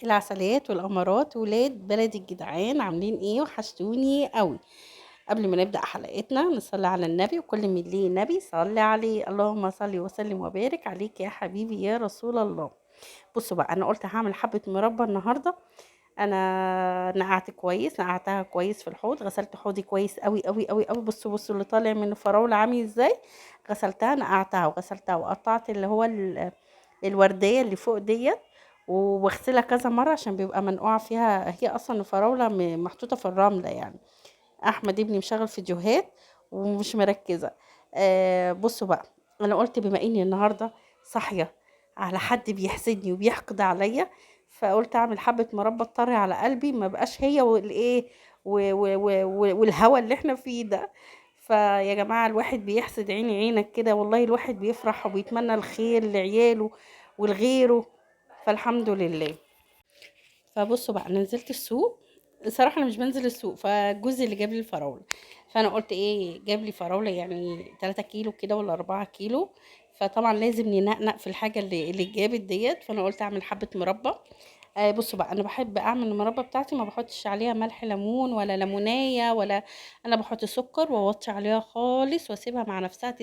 العسليات والأمارات ولاد بلدي الجدعان عاملين ايه؟ وحشتوني قوي. قبل ما نبدأ حلقتنا نصلي على النبي، وكل من ليه نبي صلي عليه. اللهم صلي وسلم وبارك عليك يا حبيبي يا رسول الله. بصوا بقى، انا قلت هعمل حبة مربى النهاردة. انا نقعت كويس، نقعتها كويس في الحوض، غسلت حوضي كويس قوي قوي قوي قوي. بصوا بصوا اللي طالع من الفراولة عامل ازاي. غسلتها، نقعتها وغسلتها وقطعت اللي هو الوردية اللي فوق ديت، واغسلها كذا مرة عشان بيبقى منقوع فيها. هي اصلا الفراولة محطوطة في الرملة يعني. احمد ابني مشغل فيديوهات ومش مركزة. بصوا بقى، انا قلت بما اني النهاردة صاحية على حد بيحسدني وبيحقد عليا، فقلت اعمل حبة مربى طري على قلبي، ما بقاش هي والايه والهوى اللي احنا فيه ده. فيا جماعة الواحد بيحسد عيني عينك كده، والله الواحد بيفرح وبيتمنى الخير لعياله ولغيره. فالحمد لله. فبصوا بقى، انا نزلت السوق. صراحة انا مش بنزل السوق، فجوزي اللي جاب لي الفراولة. فانا قلت ايه، جاب لي فراولة يعني 3 كيلو كده ولا 4 كيلو. فطبعا لازم ننقنق في الحاجة اللي جابت ديت. فانا قلت اعمل حبة مربى. بصوا بقى، انا بحب اعمل المربى بتاعتي ما بحطش عليها ملح ليمون ولا ليمونية ولا. انا بحط سكر واوطي عليها خالص واسيبها مع نفسها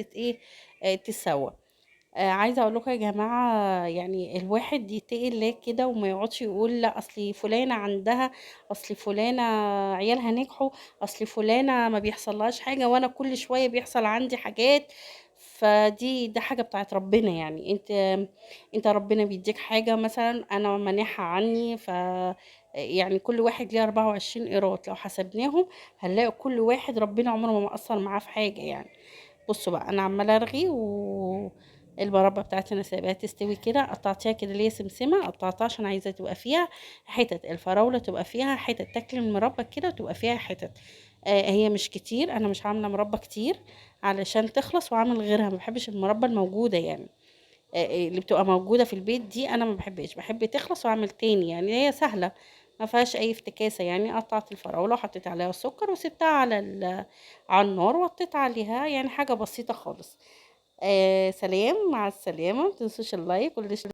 تتسوى. عايزه اقول لكم يا جماعه، يعني الواحد يتقي الله كده وما يقعدش يقول لا اصلي فلانه عندها، اصلي فلانه عيالها نجحوا، اصلي فلانه ما بيحصلهاش حاجه وانا كل شويه بيحصل عندي حاجات. ده حاجه بتاعت ربنا يعني. انت ربنا بيديك حاجه، مثلا انا مانعها عني. يعني كل واحد ليه 24 قيراط لو حسبناهم، هنلاقي كل واحد ربنا عمره ما مقصر معاه في حاجه يعني. بصوا بقى، انا عماله ارغي المربى بتاعتي انا سايباها تستوي كده. قطعتيها كده اللي هي سمسمه، قطعتها عشان عايزه تبقى فيها حتت الفراوله، تبقى فيها حتت تاكل المربى كده وتبقى فيها حتت. هي مش كتير، انا مش عامله مربى كتير علشان تخلص واعمل غيرها. ما بحبش المربى الموجوده يعني. اللي بتبقى موجوده في البيت دي انا ما بحبش، بحب تخلص واعمل تاني. يعني هي سهله، ما فيهاش اي افتكاسه يعني. قطعت الفراوله وحطيت عليها السكر وسبتها على النار، وحطيت عليها يعني حاجه بسيطه خالص. سلام، مع السلامه. ما تنسوش اللايك والاشتراك.